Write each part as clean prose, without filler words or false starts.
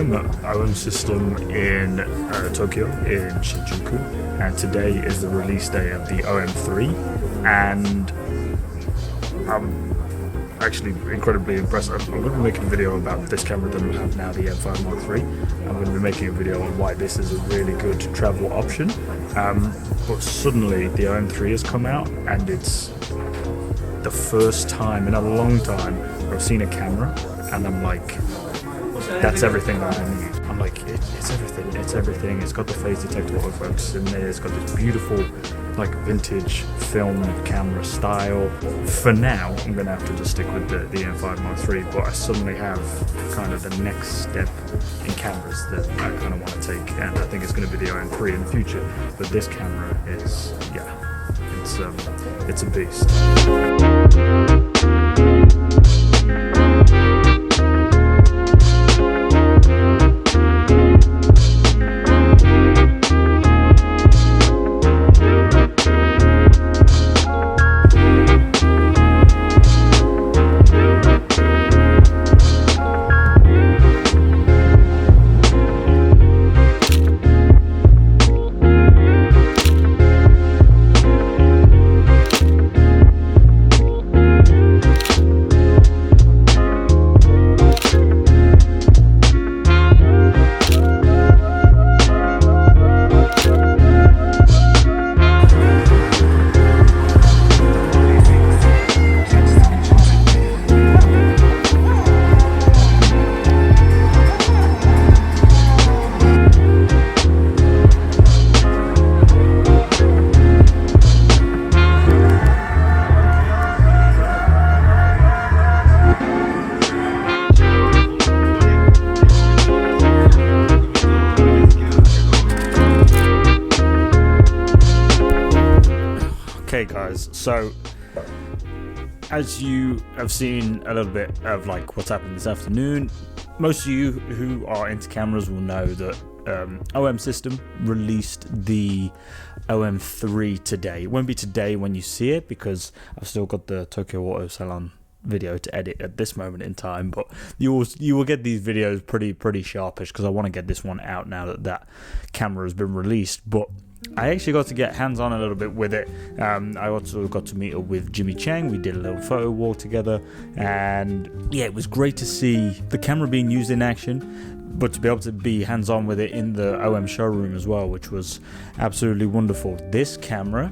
I'm at OM System in Tokyo, in Shinjuku, and today is the release day of the OM-3, and I'm actually incredibly impressed. I'm going to be making a video about this camera that we have now, the EM-5 Mk.III. I'm going to be making a video on why this is a really good travel option, but suddenly the OM-3 has come out, and it's the first time in a long time where I've seen a camera and I'm like, that's everything that I need. I'm like, it's everything, it's everything. It's got the phase detector autofocus in there, it's got this beautiful like vintage film camera style. For now, I'm gonna have to just stick with the EM-5 Mk.III, but I suddenly have kind of the next step in cameras that I kind of want to take, and I think it's gonna be the OM-3 in the future. But this camera is, yeah, it's a beast. Okay guys, so as you have seen a little bit of like what's happened this afternoon, most of you who are into cameras will know that OM System released the OM-3 today. It won't be today when you see it because I've still got the Tokyo Auto Salon video to edit at this moment in time, but you will get these videos pretty sharpish because I want to get this one out now that camera has been released. But I actually got to get hands-on a little bit with it. I also got to meet up with Jimmy Chang. We did a little photo walk together, and yeah, it was great to see the camera being used in action, but to be able to be hands-on with it in the OM showroom as well, which was absolutely wonderful. This camera,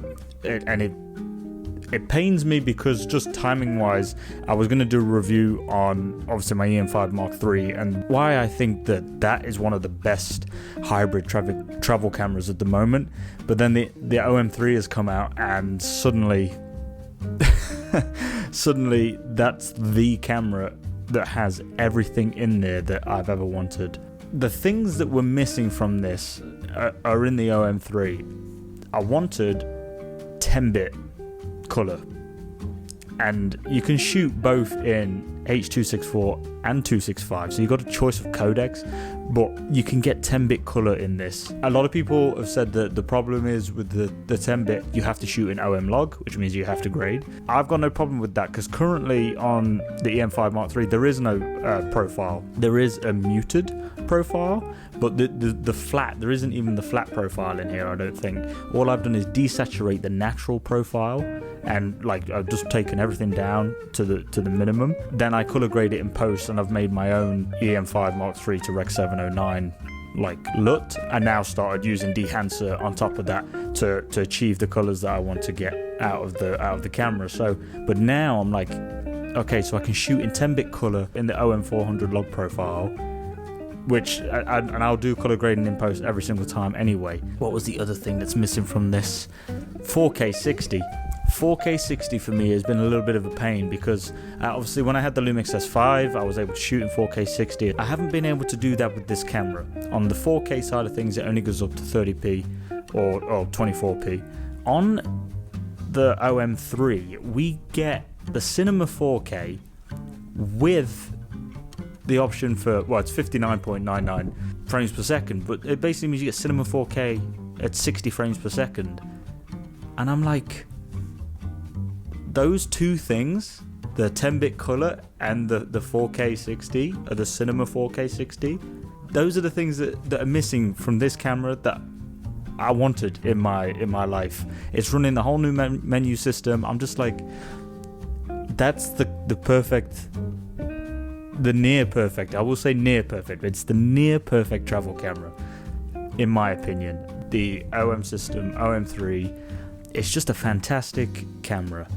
it pains me because just timing wise, I was going to do a review on obviously my EM-5 Mk.III and why I think that is one of the best hybrid travel cameras at the moment. But then the OM-3 has come out, and suddenly that's the camera that has everything in there that I've ever wanted. The things that were missing from this are in the OM-3. I wanted 10-bit color, and you can shoot both in H.264 and 265, so you've got a choice of codecs, but you can get 10-bit color in this. A lot of people have said that the problem is with the 10-bit, you have to shoot in OM log, which means you have to grade. I've got no problem with that because currently on the EM-5 Mk.III there is no profile. There is a muted profile, but the flat, there isn't even the flat profile in here, I don't think. All I've done is desaturate the natural profile, and like I've just taken everything down to the minimum. Then I color grade it in post, and I've made my own EM-5 Mk.III to Rec. 709 like LUT, and now started using Dehancer on top of that to achieve the colors that I want to get out of the camera. So, but now I'm like, okay, so I can shoot in 10-bit color in the OM400 log profile, which and I'll do color grading in post every single time anyway. What was the other thing that's missing from this? 4K 60. 4K 60 for me has been a little bit of a pain because obviously when I had the Lumix S5 I was able to shoot in 4K 60. I haven't been able to do that with this camera. On the 4K side of things it only goes up to 30p or 24p. On the OM-3 we get the Cinema 4K with the option for, well, it's 59.99 frames per second, but it basically means you get Cinema 4K at 60 frames per second. And I'm like, those two things, the 10-bit color and the 4K 60, or the Cinema 4K 60, those are the things that are missing from this camera that I wanted in my life. It's running the whole new menu system. I'm just like, that's the perfect, the near perfect. I will say near perfect. It's the near perfect travel camera, in my opinion. The OM system, OM-3, it's just a fantastic camera,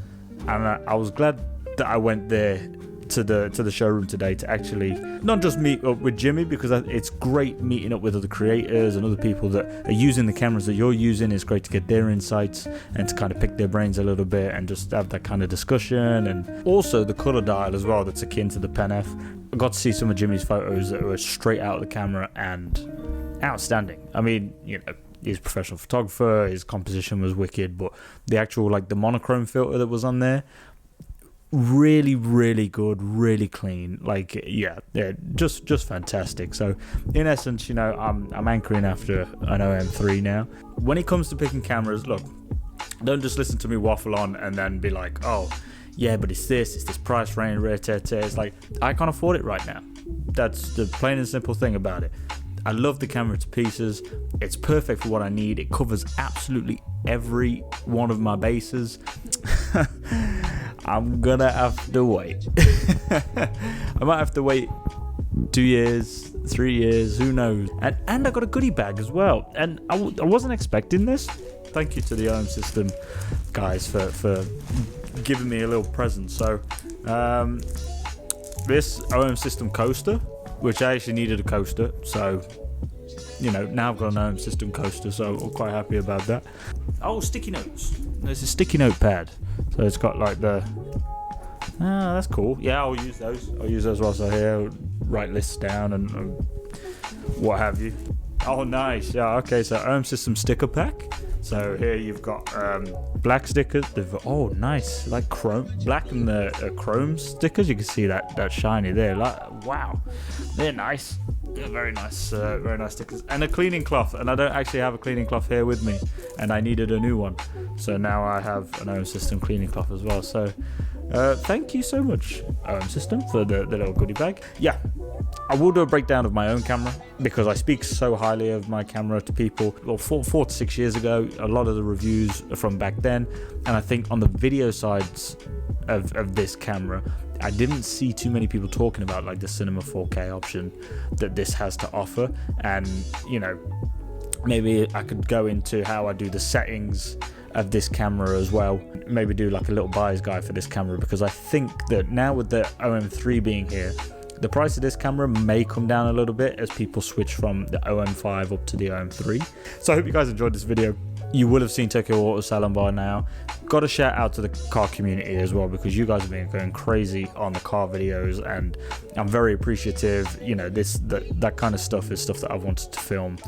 and I was glad that I went there to the showroom today to actually not just meet up with Jimmy, because it's great meeting up with other creators and other people that are using the cameras that you're using. It's great to get their insights and to kind of pick their brains a little bit and just have that kind of discussion. And also the color dial as well, that's akin to the Pen F. I got to see some of Jimmy's photos that were straight out of the camera and outstanding. I mean, you know, he's a professional photographer, his composition was wicked, but the actual, like, the monochrome filter that was on there, really, really good, really clean. Like, yeah, just fantastic. So in essence, you know, I'm anchoring after an OM-3 now. When it comes to picking cameras, look, don't just listen to me waffle on and then be like, oh yeah, but it's this price range, it's like, I can't afford it right now. That's the plain and simple thing about it. I love the camera to pieces. It's perfect for what I need. It covers absolutely every one of my bases. I'm gonna have to wait. I might have to wait 2 years, 3 years, who knows. And I got a goodie bag as well. And I wasn't expecting this. Thank you to the OM system guys for giving me a little present. So this OM system coaster, which I actually needed a coaster, so you know, now I've got an OM system coaster, so I'm quite happy about that. Oh, sticky notes. There's a sticky note pad, so it's got like the, that's cool. Yeah, I'll use those whilst I'm here. I'll write lists down and what have you. Oh, nice. Yeah, okay, so OM system sticker pack. So here you've got black stickers. Oh, nice, like chrome, black and the chrome stickers. You can see that shiny there. Like, wow, they're nice. They're very nice stickers. And a cleaning cloth. And I don't actually have a cleaning cloth here with me, and I needed a new one. So now I have an OM system cleaning cloth as well. So thank you so much, OM system, for the little goodie bag. Yeah. I will do a breakdown of my own camera because I speak so highly of my camera to people. Well, 4 to 6 years ago, a lot of the reviews are from back then, and I think on the video sides of this camera, I didn't see too many people talking about like the Cinema 4K option that this has to offer. And you know, maybe I could go into how I do the settings of this camera as well. Maybe do like a little buyer's guide for this camera, because I think that now with the OM-3 being here, the price of this camera may come down a little bit as people switch from the OM-5 up to the OM-3. So I hope you guys enjoyed this video. You will have seen Tokyo Auto Salon by now. Got a shout out to the car community as well, because you guys have been going crazy on the car videos, and I'm very appreciative. You know, that kind of stuff is stuff that I've wanted to film,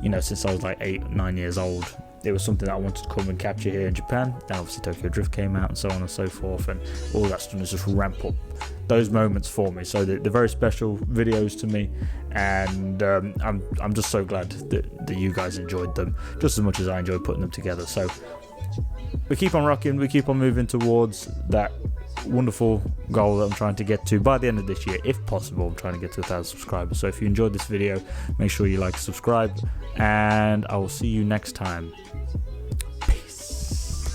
you know, since I was like 8, 9 years old. It was something that I wanted to come and capture here in Japan. And obviously Tokyo Drift came out and so on and so forth, and all that's done is just ramp up those moments for me. So they're very special videos to me, and I'm just so glad that you guys enjoyed them just as much as I enjoyed putting them together. So we keep on rocking, we keep on moving towards that wonderful goal that I'm trying to get to by the end of this year, if possible. I'm trying to get to 1,000 subscribers. So if you enjoyed this video, make sure you like, subscribe, and I will see you next time. Peace.